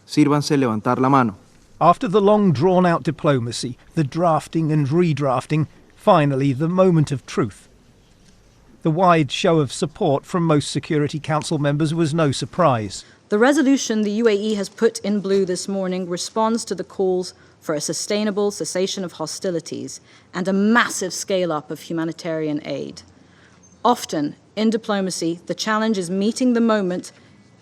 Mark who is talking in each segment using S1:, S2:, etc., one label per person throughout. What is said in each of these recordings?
S1: Sírvanse levantar la mano.
S2: After the long drawn-out diplomacy, the drafting and redrafting, finally the moment of truth. The wide show of support from most Security Council members was no surprise.
S3: The resolution the UAE has put in blue this morning responds to the calls for a sustainable cessation of hostilities and a massive scale-up of humanitarian aid. Often, in diplomacy, the challenge is meeting the moment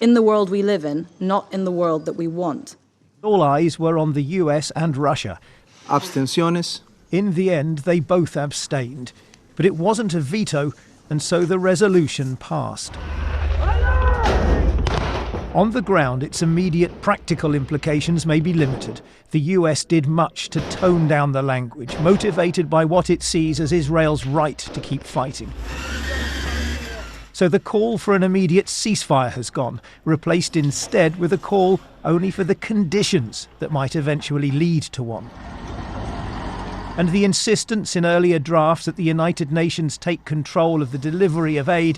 S3: in the world we live in, not in the world that we want.
S2: All eyes were on the US and Russia.
S1: Abstenciones.
S2: In the end, they both abstained. But it wasn't a veto, and so the resolution passed. On the ground, its immediate practical implications may be limited. The US did much to tone down the language, motivated by what it sees as Israel's right to keep fighting. So the call for an immediate ceasefire has gone, replaced instead with a call only for the conditions that might eventually lead to one. And the insistence in earlier drafts that the United Nations take control of the delivery of aid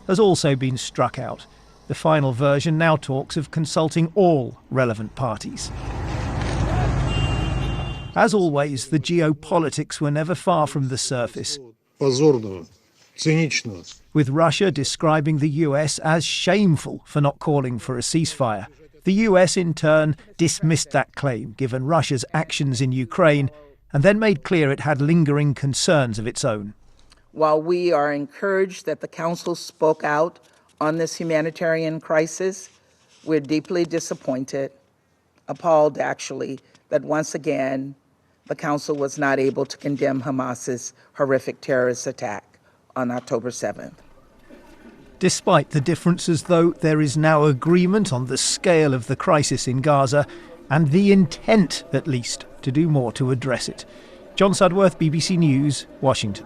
S2: has also been struck out. The final version now talks of consulting all relevant parties. As always, the geopolitics were never far from the surface, with Russia describing the US as shameful for not calling for a ceasefire. The US, in turn, dismissed that claim, given Russia's actions in Ukraine, and then made clear it had lingering concerns of its own.
S4: While we are encouraged that the Council spoke out on this humanitarian crisis, we're deeply disappointed, appalled actually, that once again the Council was not able to condemn Hamas's horrific terrorist attack on October 7th.
S2: Despite the differences, though, there is now agreement on the scale of the crisis in Gaza and the intent, at least, to do more to address it. John Sudworth, BBC News, Washington.